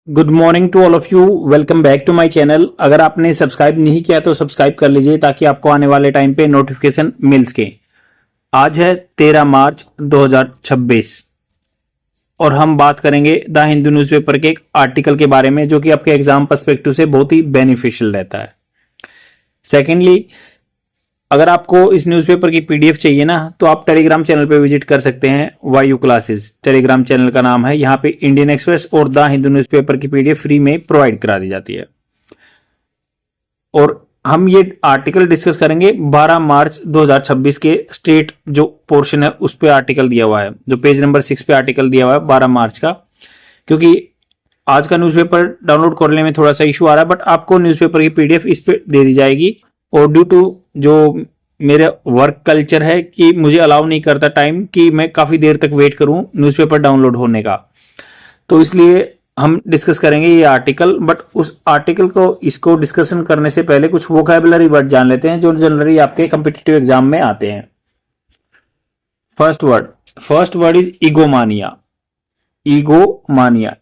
Good morning to all of you. Welcome back to my channel. अगर आपने subscribe नहीं किया तो सब्सक्राइब कर लीजिए ताकि आपको आने वाले टाइम पे नोटिफिकेशन मिल सके। आज है 13 मार्च 2026 और हम बात करेंगे द हिंदू न्यूज़पेपर के एक आर्टिकल के बारे में जो कि आपके एग्जाम पर्सपेक्टिव से बहुत ही बेनिफिशियल रहता है। सेकेंडली, अगर आपको इस न्यूज़पेपर की पीडीएफ चाहिए ना तो आप टेलीग्राम चैनल पे विजिट कर सकते हैं। वायु क्लासेस टेलीग्राम चैनल का नाम है। यहाँ पे इंडियन एक्सप्रेस और द हिंदू न्यूज़पेपर की पीडीएफ फ्री में प्रोवाइड करा दी जाती है। और हम ये आर्टिकल डिस्कस करेंगे 12 मार्च 2026 के स्टेट जो पोर्शन है उस पर आर्टिकल दिया हुआ है, जो पेज नंबर 6 पे आर्टिकल दिया हुआ है 12 मार्च का। क्योंकि आज का न्यूज़पेपर डाउनलोड करने में थोड़ा सा इशू आ रहा है, बट आपको न्यूज़पेपर की पीडीएफ इस पे दे दी जाएगी। और ड्यू टू जो मेरे वर्क कल्चर है कि मुझे अलाउ नहीं करता टाइम कि मैं काफी देर तक वेट करूं न्यूज़पेपर डाउनलोड होने का, तो इसलिए हम डिस्कस करेंगे ये आर्टिकल। बट उस आर्टिकल को इसको डिस्कशन करने से पहले कुछ वोकैबुलरी वर्ड जान लेते हैं जो जनरली आपके कॉम्पिटिटिव एग्जाम में आते हैं। First word is egomania. Egomania,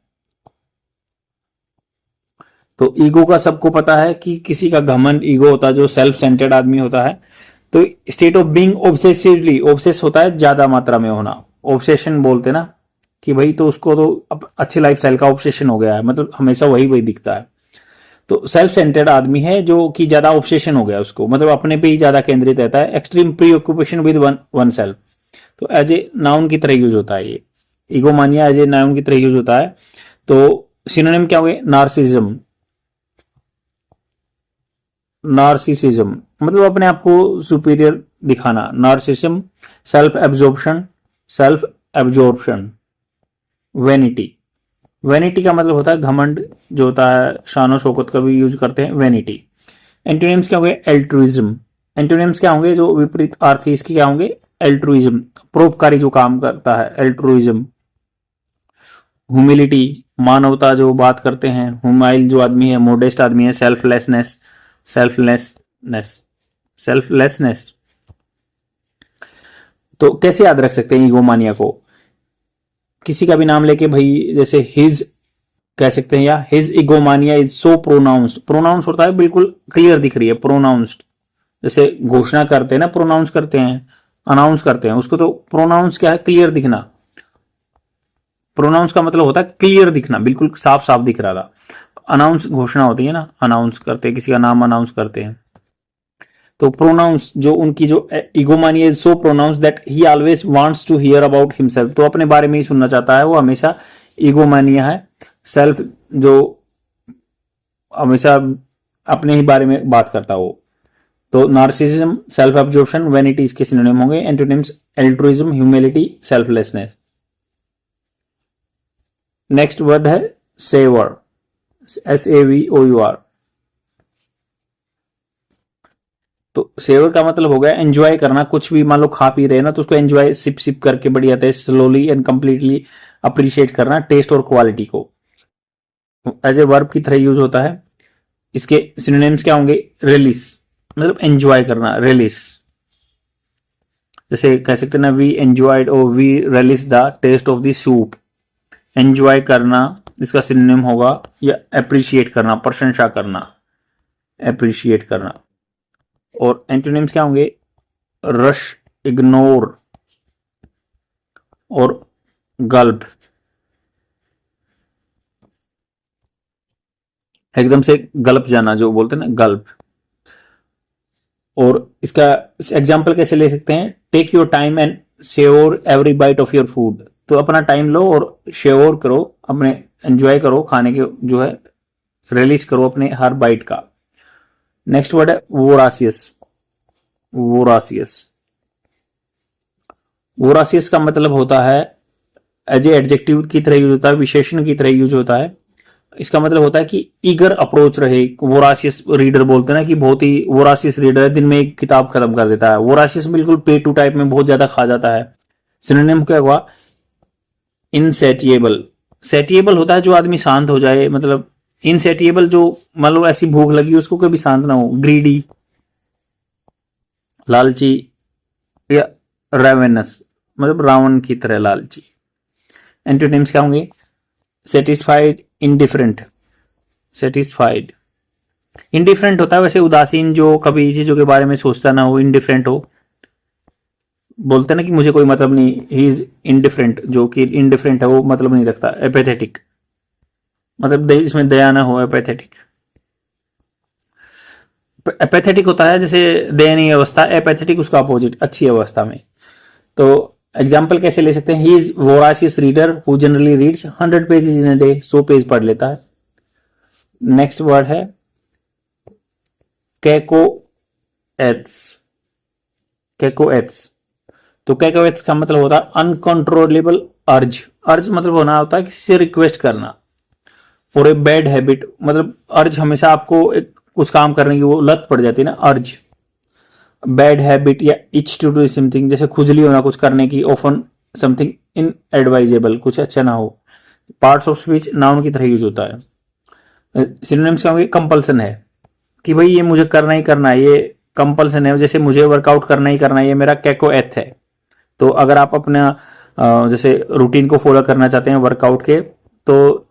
तो ईगो का सबको पता है कि किसी का घमंड, ईगो होता है जो सेल्फ सेंटर्ड आदमी होता है। तो state of being obsessively, obsess होता है ज्यादा मात्रा में होना, ऑब्सेशन बोलते ना कि भाई तो उसको तो अच्छी लाइफस्टाइल का ऑब्सेशन हो गया है, मतलब हमेशा वही वही दिखता है। तो सेल्फ सेंटर्ड आदमी है जो कि ज्यादा ऑब्सेशन हो गया उसको, मतलब अपने पे ही ज्यादा केंद्रित रहता है। Extreme pre occupation with one self, तो एज ए नाउन की तरह यूज होता है ये। ईगोमानिया एज ए नाउन की तरह यूज होता है। तो सिनोनिम क्या हुए? नार्सिज्म। नार्सिसिज्म मतलब अपने आप को सुपीरियर दिखाना। Narcissism, self absorption. Vanity, vanity का मतलब होता है घमंड जो होता है, शानो शौकत का भी यूज करते हैं वेनिटी। एंटोनिम्स क्या होंगे? एल्ट्रुइज्म। एंटोनिम्स क्या होंगे जो विपरीत अर्थ इसके क्या होंगे? एल्ट्रुइज्म, परोपकारी जो काम करता है, एल्ट्रुइज्म। ह्यूमिलिटी, मानवता जो बात करते हैं। हुमाइल जो आदमी है, मोडेस्ट आदमी है। Selflessness, selflessness. तो कैसे याद रख सकते हैं ईगोमानिया को? किसी का भी नाम लेके भाई जैसे हिज कह सकते हैं या his egomania is so pronounced. Pronounce होता है बिल्कुल क्लियर दिख रही है, प्रोनाउंस्ड। जैसे घोषणा करते हैं ना, प्रोनाउंस करते हैं, अनाउंस करते हैं उसको, तो प्रोनाउंस क्या है? क्लियर दिखना। प्रोनाउंस का मतलब होता है क्लियर दिखना, बिल्कुल साफ साफ दिख रहा था। अनाउंस घोषणा होती है ना, अनाउंस करते हैं, किसी का नाम अनाउंस करते हैं। तो प्रोनाउंस जो उनकी जो egomania is so pronounce that he always wants to hear about himself, तो अपने बारे में ही सुनना चाहता है वो हमेशा। ईगोमानिया है सेल्फ, जो हमेशा अपने ही बारे में बात करता हो। तो नार्सिसिज्म, सेल्फ एब्जॉर्प्शन, वेनिटी इसके सिनोनिम होंगे। Antonyms altruism, humility, selflessness. Next word है सेवर, SAVOUR। तो सेवर का मतलब हो गया एंजॉय करना। कुछ भी मान लो खा पी रहे हैं ना तो उसको एंजॉय सिप सिप करके बढ़िया थे, स्लोली एंड कंप्लीटली अप्रिशिएट करना टेस्ट और क्वालिटी को। एज ए वर्ब की तरह यूज होता है। इसके सिनोनिम्स क्या होंगे? रिलीज, मतलब एंजॉय करना, रिलीज। जैसे कह सकते हैं ना, वी एंजॉयड और we relish the taste of the soup. Enjoy करना इसका सिनोनिम होगा, या अप्रिशिएट करना, प्रशंसा करना, अप्रिशिएट करना। और एंटोनिम्स क्या होंगे? रश, इग्नोर और गल्प। एकदम से गल्प जाना जो बोलते हैं ना, गल्प। और इसका एग्जाम्पल कैसे ले सकते हैं? Take your time and share every bite of your food. तो अपना टाइम लो और शेयर करो, अपने एंजॉय करो खाने के जो है, रिलीज करो अपने हर बाइट का। नेक्स्ट वर्ड है वोरासियस। वोरासियस, वोरासियस का मतलब होता है एज ए एडजेक्टिव की तरह यूज होता है, विशेषण की तरह यूज होता है। इसका मतलब होता है कि ईगर अप्रोच रहे। वोरासियस रीडर बोलते हैं ना कि बहुत ही वोरासियस रीडर है, दिन में एक किताब खत्म कर देता है। वोरासियस बिल्कुल पे टू टाइप में बहुत ज्यादा खा जाता है। सिनोनिम क्या हुआ? इनसेटिएबल। सेटिएबल होता है जो आदमी शांत हो जाए, मतलब इनसेटिएबल जो मान लो ऐसी भूख लगी उसको कभी शांत ना हो। ग्रीडी, लालची, या रेवेनस मतलब रावण की तरह लालची। एंटोनिम्स क्या होंगे? Satisfied, indifferent, satisfied. इंडिफरेंट होता है वैसे उदासीन, जो कभी चीजों के बारे में सोचता ना हो, इंडिफरेंट हो। बोलते ना कि मुझे कोई मतलब नहीं, ही इज इंडिफरेंट, जो कि इंडिफरेंट है वो मतलब नहीं रखता। एपेथेटिक मतलब इसमें दया ना हो, एपेथेटिक। एपेथेटिक होता है जैसे दयनीय अवस्था, एपेथेटिक उसका अपोजिट, अच्छी अवस्था में। तो एग्जाम्पल कैसे ले सकते हैं, he is voracious reader who generally reads 100 pages in a day, 100 page पढ़ लेता है। नेक्स्ट वर्ड है कैकोएथ्स, कैकोएथ्स। तो कैकोएथ्स का मतलब होता है अनकंट्रोलेबल अर्ज। अर्ज मतलब होना होता है किसी से रिक्वेस्ट करना। और ए बैड हैबिट मतलब अर्ज हमेशा आपको एक कुछ काम करने की वो लत पड़ जाती है ना, अर्ज। बैड हैबिट या इच टू डू समथिंग, जैसे खुजली होना कुछ करने की, ऑफन समथिंग इनएडवाइजेबल, कुछ अच्छा ना हो। पार्ट्स ऑफ स्पीच नाउन की तरह यूज होता है। सिनोनिम्स का कंपल्सन है कि भाई ये मुझे करना ही करना है, ये कंपल्सन है, जैसे मुझे वर्कआउट करना ही करना है, ये मेरा कैकोएथ है। तो अगर आप अपना जैसे रूटीन को फॉलो करना चाहते हैं वर्कआउट के, तो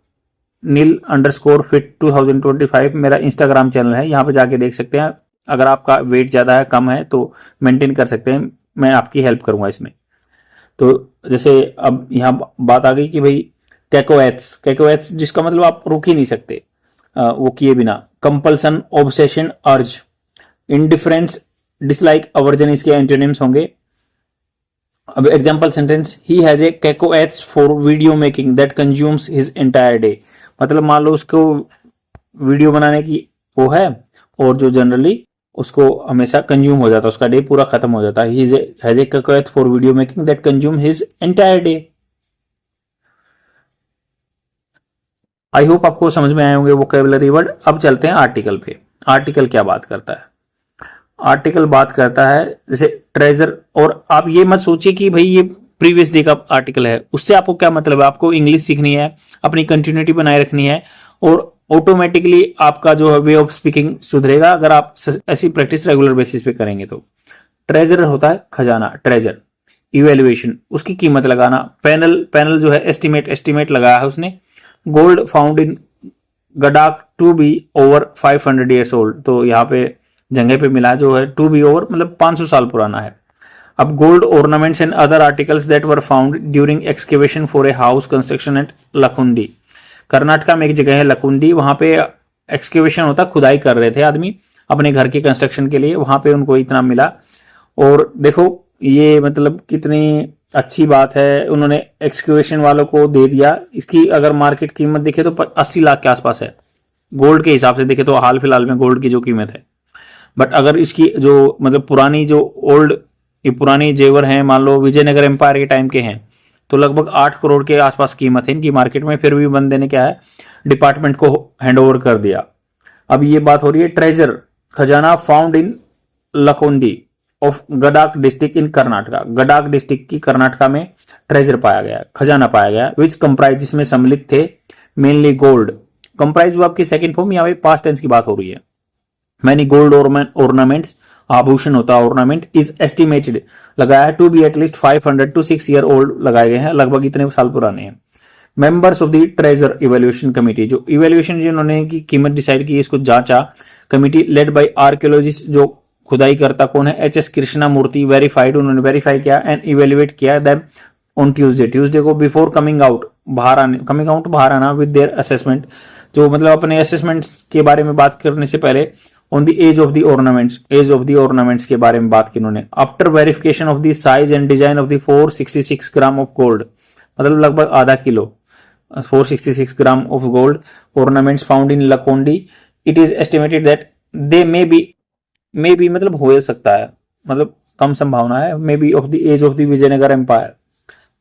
nil_fit2025 मेरा इंस्टाग्राम चैनल है, यहाँ पे जाके देख सकते हैं। अगर आपका वेट ज्यादा है, कम है, तो मेंटेन कर सकते हैं, मैं आपकी हेल्प करूंगा इसमें। तो जैसे अब यहाँ बात आ गई कि भाई कैकोएथ्स, कैकोएथ्स जिसका मतलब आप रोक ही नहीं सकते वो किए बिना। Compulsion, obsession, urge. Indifference, dislike, aversion इसके एंटोनिम्स होंगे। अब example sentence, he has a cacoethes for video making that consumes his entire day. मतलब मान लो उसको वीडियो बनाने की वो है, और जो जनरली उसको हमेशा कंज्यूम हो जाता है, उसका डे पूरा खत्म हो जाता है। He has a cacoethes for video making that consume his entire day. I hope आपको समझ में आए होंगे वोकैबुलरी वर्ड। अब चलते हैं आर्टिकल पे। आर्टिकल क्या बात करता है? आर्टिकल बात करता है जैसे ट्रेजर, और आप ये मत सोचिए कि भाई ये प्रीवियस डे का आर्टिकल है, उससे आपको क्या मतलब है। आपको इंग्लिश सीखनी है, अपनी कंटिन्यूटी बनाए रखनी है, और ऑटोमेटिकली आपका जो वे ऑफ स्पीकिंग सुधरेगा अगर आप ऐसी प्रैक्टिस रेगुलर बेसिस पे करेंगे तो। ट्रेजर होता है खजाना, ट्रेजर। इवेल्युएशन, उसकी कीमत लगाना। पैनल, पैनल जो है एस्टिमेट, एस्टिमेट लगाया है उसने। Gold found in Gadag to be over 500 years old, तो यहाँ पे जगह पे मिला जो है टू बी ओवर मतलब 500 साल पुराना है। अब gold ornaments and other articles that were found during excavation for a house construction at Lakkundi. Karnataka में एक जगह है लखुंडी, वहां पे एक्सकेवेशन होता, खुदाई कर रहे थे आदमी अपने घर के कंस्ट्रक्शन के लिए, वहां पे उनको इतना मिला। और देखो ये मतलब कितनी अच्छी बात है, उन्होंने एक्सकेवेशन वालों को दे दिया। इसकी अगर मार्केट कीमत देखे तो 80 लाख के आसपास है, गोल्ड के हिसाब से देखे तो हाल फिलहाल में गोल्ड की जो कीमत है। बट अगर इसकी जो मतलब पुरानी जो ओल्ड, ये पुरानी जेवर हैं, मान लो विजयनगर एम्पायर के टाइम के हैं, तो लगभग 8 करोड़ के आसपास कीमत है इनकी मार्केट में। फिर भी बंदे ने क्या है, डिपार्टमेंट को हैंड ओवर कर दिया। अब ये बात हो रही है ट्रेजर, खजाना, found in Lakkundi of Gadag district in Karnataka. Gadag district की कर्नाटका में ट्रेजर पाया गया, खजाना पाया गया। विच कंप्राइज, जिसमें सम्मिलित थे मेनली गोल्ड। कंप्राइज वर्ब की सेकंड फॉर्म, यहाँ पे पास्ट टेंस की बात हो रही है। मैनी गोल्ड ऑर्नामेंट्स, आभूषण होता है ऑर्नामेंट, इज एस्टिमेटेड लगाया है to be at least 500 to 6 year old लगाए गए हैं, लगभग इतने साल पुराने हैं। Members of the treasure evaluation committee, जो इवेल्युएशन जिन्होंने की कीमत डिसाइड की, इसको जांचा। कमेटी लेड बाय आर्कियोलॉजिस्ट, जो खुदाई करता कौन है, एच एस कृष्णा मूर्ति, वेरीफाइड, उन्होंने वेरीफाई किया एंड इवेल्युएट किया दैम ऑन ट्यूसडे, ट्यूसडे को, बिफोर कमिंग आउट, बाहर आने, कमिंग आउट बाहर आना, विद देयर असेसमेंट, जो मतलब अपने असेसमेंट्स के बारे में बात करने से पहले, on the age of the ornaments, age of the ornaments के बारे में बात की उन्होंने। After verification of the size and design of the 466 gram of gold, मतलब लगभग आधा kilo, 466 gram of gold ornaments found in Lakkundi, it is estimated that they may be मतलब हो सकता है, मतलब कम संभावना है, may be of the age of the Vijayanagara empire.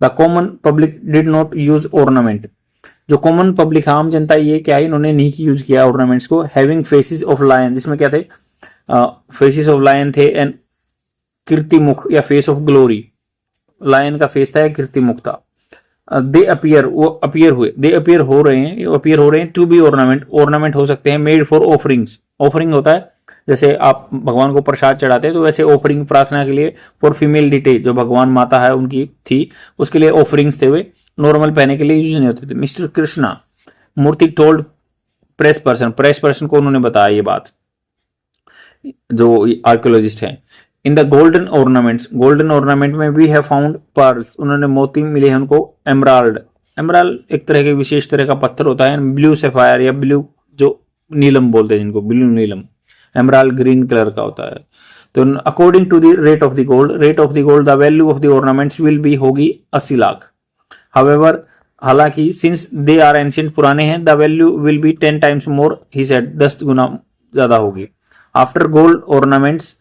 The common public did not use ornament, जो कॉमन पब्लिक, आम जनता, ये क्या है, इन्होंने नहीं यूज किया ऑर्नामेंट्स को। हैविंग फेसेस ऑफ लायन, जिसमें क्या थे, फेसेस ऑफ लायन थे, एंड कीर्तिमुख या फेस ऑफ ग्लोरी, लायन का फेस था या कीर्तिमुख था। दे अपीयर, वो अपीयर हुए, दे अपीयर हो रहे हैं, अपीयर हो रहे हैं। टू बी ऑर्नामेंट, ऑर्नामेंट हो सकते हैं। मेड फॉर ऑफरिंग्स, ऑफरिंग होता है जैसे आप भगवान को प्रसाद चढ़ाते हैं, तो वैसे ऑफरिंग प्रार्थना के लिए। फॉर फीमेल डिटेल, जो भगवान माता है उनकी थी, उसके लिए ऑफरिंग्स थे, वे नॉर्मल पहने के लिए यूज नहीं होते थे। मिस्टर कृष्णा, मूर्ति टोल्ड प्रेस पर्सन को उन्होंने बताया ये बात, जो आर्कियोलॉजिस्ट हैं। इन द गोल्डन ऑर्नामेंट में वी हैव फाउंड पर्ल्स, उन्होंने मोती मिले हैं उनको। एमराल्ड एक तरह के विशेष तरह का पत्थर होता है। ब्लू सफायर या ब्लू जो नीलम बोलते हैं जिनको, ब्लू नीलम, एमराल्ड ग्रीन कलर का होता है। तो according to the rate of the gold the value of the ornaments will be होगी 80 लाख। हाउएवर, हालांकि सिंस दे आर एंशिएंट, पुराने हैं, the value will be 10 times more, he said, 10 गुना ज्यादा होगी। After gold ornaments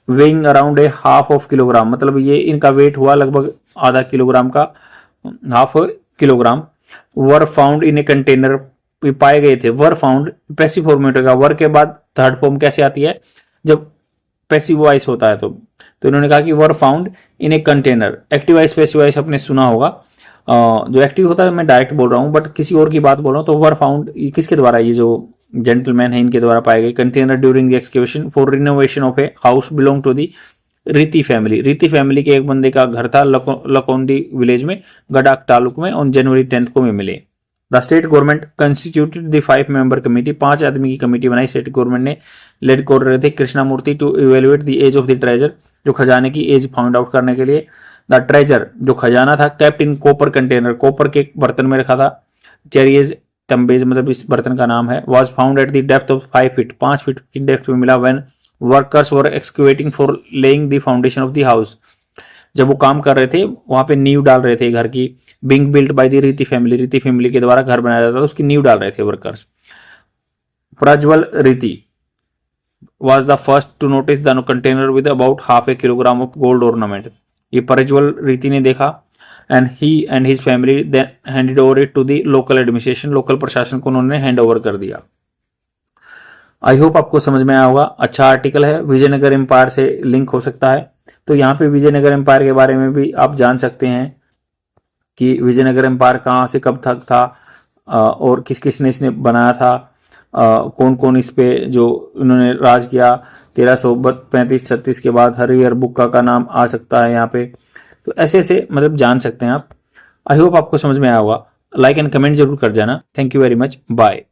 weighing around a half of kilogram, मतलब ये इनका वेट हुआ लगभग आधा किलोग्राम का, half kilogram. Were found in a container, पाए गए थे। वर फाउंड पैसिव फॉर्म में होगा, वर के बाद थर्ड फॉर्म कैसे आती है जब पैसिव वॉइस होता है तो इन्होंने कहा कि were found in a container. Active voice passive voice आपने सुना होगा, जो एक्टिव होता है मैं डायरेक्ट बोल रहा हूं, बट किसी और की बात बोल रहा हूं। तो वर फाउंड किसके द्वारा, ये जो जेंटलमैन है इनके द्वारा पाए गए। Container during the excavation for renovation of a house belong to the Riti family के एक बंदे का घर था लकोंडी विलेज में, गडाक तालुक में, ऑन जनवरी 10 को में मिले। The state government constituted the 5 member committee, 5 आदमी की कमेटी बनाई स्टेट गवर्नमेंट ने। लेड कर रहे थे Krishnamurthy to evaluate the age of the treasure, जो खजाने की एज फाउंड आउट करने के लिए। द ट्रेजर, जो खजाना था, kept in copper container, copper के बर्तन में रखा था। चेरियज तंबेज, मतलब इस बर्तन का नाम है। Was found at the depth of 5 feet, 5 feet की डेप्थ में मिला। When workers were excavating for laying the foundation of the house, जब वो काम कर रहे थे वहां पे नींव डाल रहे थे घर की। बिंग बिल्ट बाय द रीति फैमिली के द्वारा घर बनाया जाता था, उसकी नींव डाल रहे थे वर्कर्स। प्रज्वल रीति was the first to notice the container with about half a kilogram of gold ornament. ये प्रज्वल रीति ने देखा, and he and his family then handed over it to the local administration, local प्रशासन को उन्होंने हैंड ओवर कर दिया। आई hope आपको समझ में आया होगा। अच्छा आर्टिकल है, विजयनगर एम्पायर से लिंक हो सकता है। तो यहाँ पे विजयनगर एम्पायर के बारे में भी आप जान सकते हैं कि विजयनगर एम्पायर कहाँ से कब तक था, और किस किस ने इसने बनाया था, कौन कौन इस पे जो इन्होंने राज किया। 1335-36 के बाद हरिहर बुक्का का नाम आ सकता है यहाँ पे। तो ऐसे ऐसे मतलब जान सकते हैं आप। आई होप आपको समझ में आया होगा। लाइक एंड कमेंट जरूर कर जाना। Thank you very much, bye.